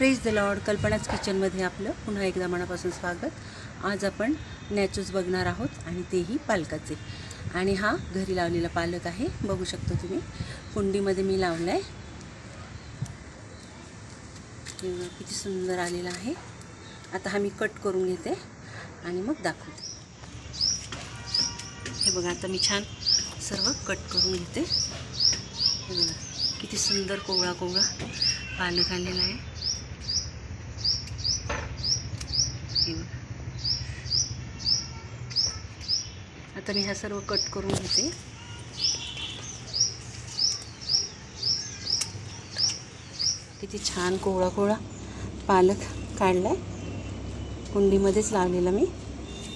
Praise the Lord. कल्पनाच किचनमध्ये आपलं पुन्हा एकदा मनापासून स्वागत. आज आपण नॅचूज बघणार आहोत आणि तेही पालकाचे. आणि हा घरी लावलेला पालक आहे, बघू शकतो तुम्ही. कुंडीमध्ये मी लावला आहे. किती सुंदर आलेला आहे. आता हा मी कट करून घेते आणि मग दाखवते. हे बघा, आता मी छान सर्व कट करून घेते. हे बघा किती सुंदर कोवळा कोवळा पालक आलेला आहे. हे बघा, आता मी हा सर्व कट करून घेते. किती छान कोवळा कोवळा पालक काढला आहे. कुंडीमध्येच लावलेला मी.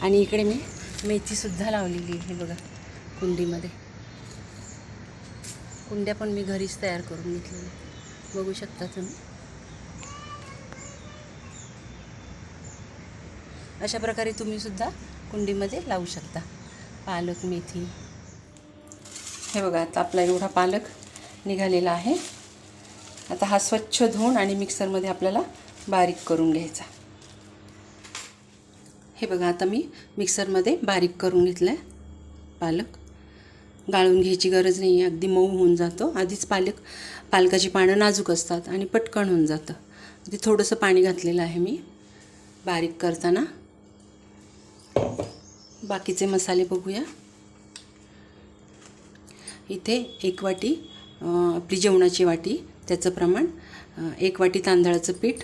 आणि इकडे मी मेथीसुद्धा लावलेली आहे. हे बघा, कुंडीमध्ये. कुंड्या पण मी घरीच तयार करून घेतलेल्या, बघू शकता तुम्ही. अशा प्रकारे तुम्हीसुद्धा कुंडीमध्ये लावू शकता पालक, मेथी. हे बघा, आता आपला एवढा पालक निघालेला आहे. आता हा स्वच्छ धुवून आणि मिक्सरमध्ये आपल्याला बारीक करून घ्यायचा. हे बघा, आता मी मिक्सरमध्ये बारीक करून घेतलं आहे. पालक गाळून घ्यायची गरज नाही आहे, अगदी मऊ होऊन जातो. आधीच पालकाची पानं नाजूक असतात आणि पटकन होऊन जातं. ते थोडंसं पाणी घातलेलं आहे मी बारीक करताना. बाकीचे मसाले बघूया. इथे 1 वाटी आपली जेवणाची वाटी, त्याचं प्रमाण 1 वाटी तांदळाचं पीठ,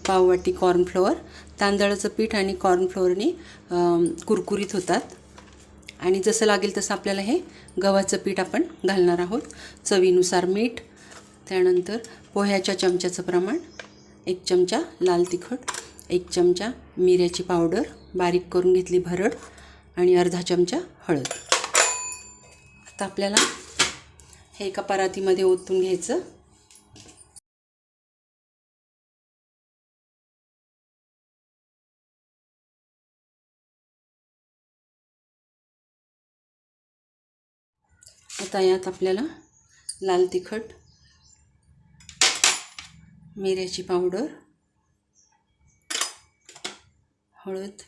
पाव वाटी कॉर्नफ्लोअर. तांदळाचं पीठ आणि कॉर्नफ्लोअरनी कुरकुरीत होतात. आणि जसं लागेल तसं आपल्याला हे गव्हाचं पीठ आपण घालणार आहोत. चवीनुसार मीठ. त्यानंतर पोह्याच्या चमच्याचं प्रमाण, 1 चमचा लाल तिखट, 1 चमचा मिऱ्याची पावडर बारीक करून घेतली भरड, आणि अर्धा चमचा हळद. आता आपल्याला हे एका परातीमध्ये ओतून घ्यायचं. आता यात आपल्याला लाल तिखट, मिऱ्याची पावडर, हळद,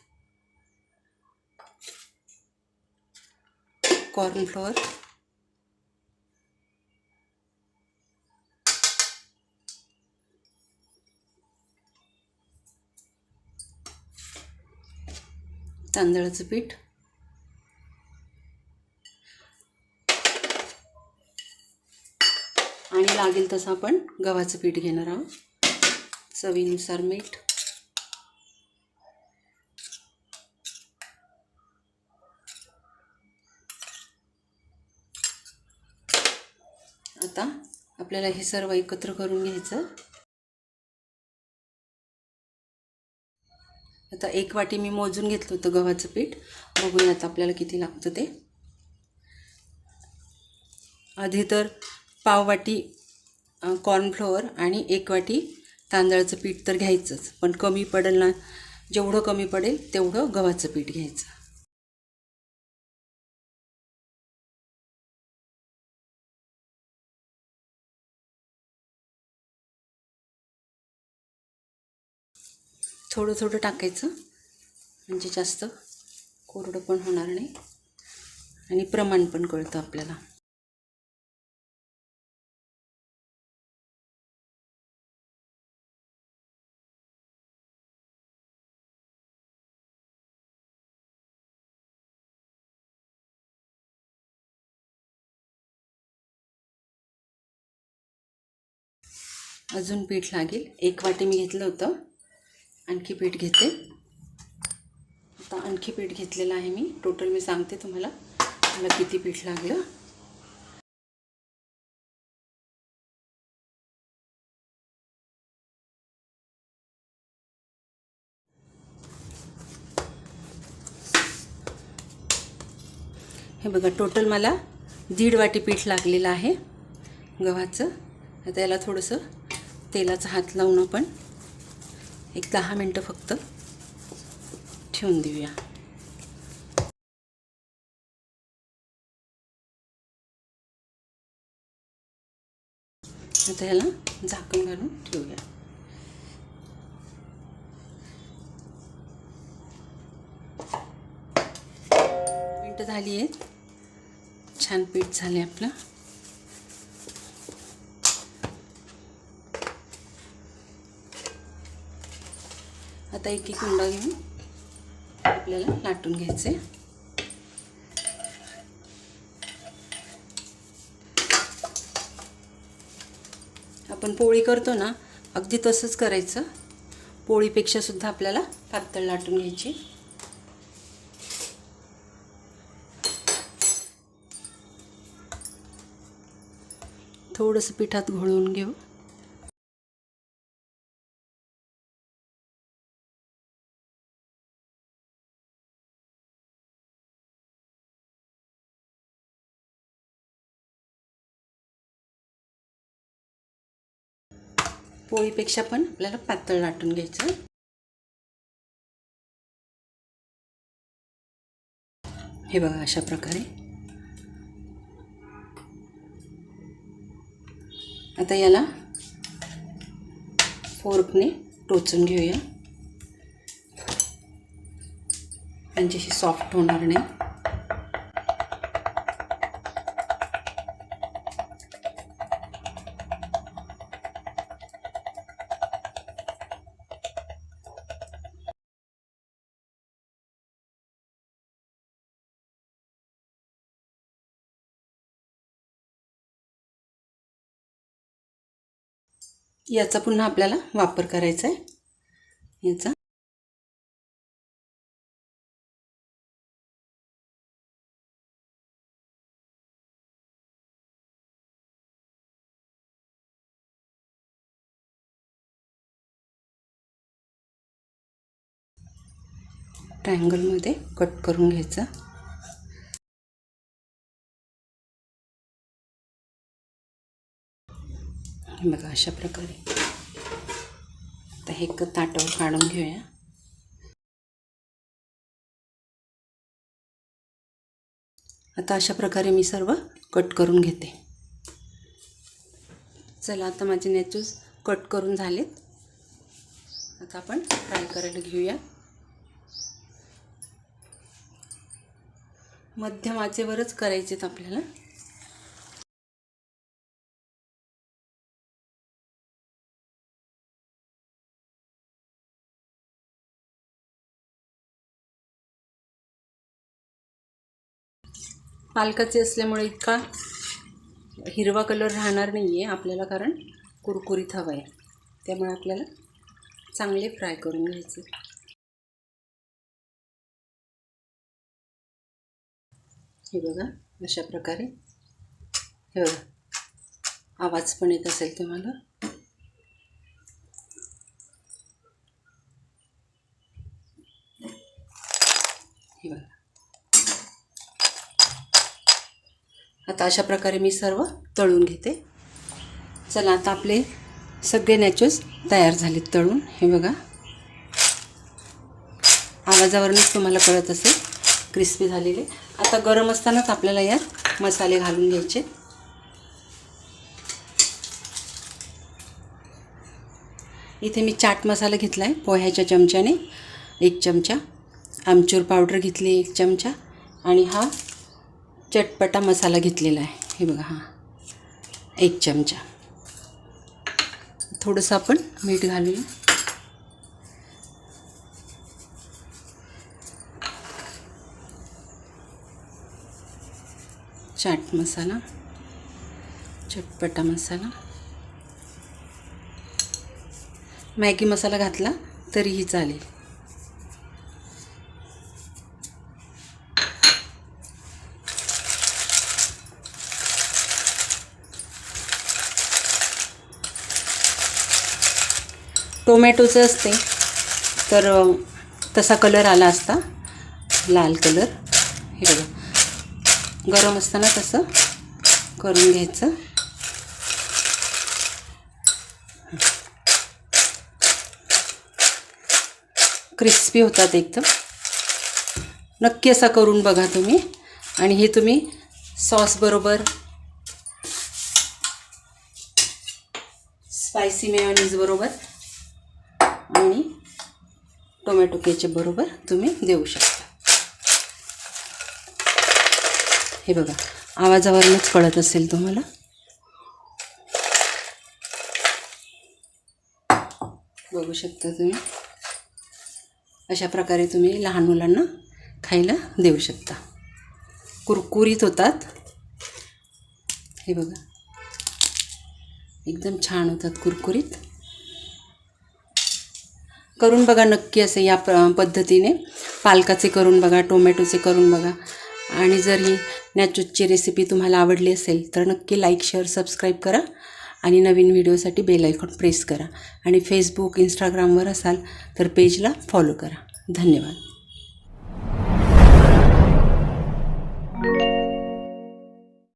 कॉर्नफ्लोअर, तांदळाचं पीठ, आणि लागेल तसं आपण गव्हाचं पीठ घेणार आहोत. चवीनुसार मीठ. आता आपल्याला हे सर्व एकत्र करून घ्यायचं. आता 1 वाटी मी मोजून घेतलं होतं गव्हाचं पीठ. बघूया आता आपल्याला किती लागतं ते. आधी तर पाव वाटी कॉर्नफ्लोअर आणि 1 वाटी तांदळाचं पीठ तर घ्यायचंच, पण कमी पडेल ना, जेवढं कमी पडेल तेवढं गव्हाचं पीठ घ्यायचं. थोडं थोडं टाकायचं, म्हणजे जास्त कोरडं पण होणार नाही आणि प्रमाण पण कळतं आपल्याला. अजून पीठ लागेल. 1 वाटी मी घेतलं होतं, आणखी पीठ घेते. आता आणखी पीठ घेतलेलं आहे मी. टोटल मी सांगते तुम्हाला मला किती पीठ लागलं. हे बघा, टोटल मला 1.5 वाटी पीठ लागलेलं आहे गव्हाचं. आता याला थोडंसं तेलाचा हात लावून आपण 10 मिनटं फक्त ठेवून देऊया. आता याला झाकण घालून ठेवूया. मिनटं झाली आहेत. छान पीठ झाले आपलं. आता एक एक उंडा घेऊन आपल्याला लाटून घ्यायचे. आपण पोळी करतो ना, अगदी तसंच करायचं. पोळीपेक्षा सुद्धा आपल्याला पातळ लाटून घ्यायची. थोडंसं पिठात घोळवून घेऊ. पोळीपेक्षा पण आपल्याला पातळ लाटून घ्यायचं. हे बघा अशा प्रकारे. आता याला फोर्कने टोचून घेऊया, म्हणजे सॉफ्ट होणार नाही. याचा पुन्हा आपल्याला वापर करायचा आहे. याचा ट्रायंगलमध्ये कट करून घ्यायचा. बघा अशा प्रकारे. आता हे ताटावर काढून घेऊया. आता अशा प्रकारे मी सर्व कट करून घेते. चला, आता माझे नॅचूस कट करून झालेत. आता आपण फ्राय करायला घेऊया. मध्यम आचेवरच करायचेत आपल्याला. पालकाचे असल्यामुळे इतका हिरवा कलर राहणार नाही आहे आपल्याला, कारण कुरकुरीत हवा आहे. त्यामुळे आपल्याला चांगले फ्राय करून घ्यायचे. हे बघा अशा प्रकारे. हे बघा, आवाज पण येत असेल तुम्हाला. हे बघा. आता अशा प्रकारे मी सर्व तळून घेते. चला, आता आपले सगळे नॅचोस तयार झालेत तळून. हे बघा, आवाजावरूनच तुम्हाला कळत असेल क्रिस्पी झालेले. आता गरम असतानाच आपल्याला यात मसाले घालून घ्यायचे. इथे मी चाट मसाला घेतला आहे पोह्याच्या चमच्याने 1 चमचा, आमचूर पावडर घेतली 1 चमचा, आणि हा चटपटा मसाला घेतलेला आहे. हे बघा, हा 1 चमचा. थोडंसं आपण मीठ घालूया. चाट मसाला, चटपटा मसाला, मॅगी मसाला घातला तरीही चालेल. टोमॅटोचं असते तर तसा कलर आला असता, लाल कलर. हे बघा, गरम असताना तसं करून घ्यायचं. क्रिस्पी होतात एकदम. नक्की असा करून बघा तुम्ही. आणि हे तुम्ही सॉस बरोबर, स्पायसी मेयोनीज बरोबर आणि टोमॅटो केचप बरोबर तुम्ही देऊ शकता. हे बघा, आवाजावरूनच कळत असेल तुम्हाला. बघू शकता तुम्ही. अशा प्रकारे तुम्ही लहान मुलांना खायला देऊ शकता. कुरकुरीत होतात. हे बघा, एकदम छान होतात कुरकुरीत. करून बघा नक्की असं या पद्धतीने. पालकाचे करून बघा, टोमॅटोचे करून बघा. आणि जर ही नॅचोची रेसिपी तुम्हाला आवडली असेल तर नक्की लाईक, शेअर, सबस्क्राईब करा. आणि नवीन व्हिडिओसाठी बेल आयकॉन प्रेस करा. आणि फेसबुक, इंस्टाग्रामवर असाल तर पेजला फॉलो करा. धन्यवाद.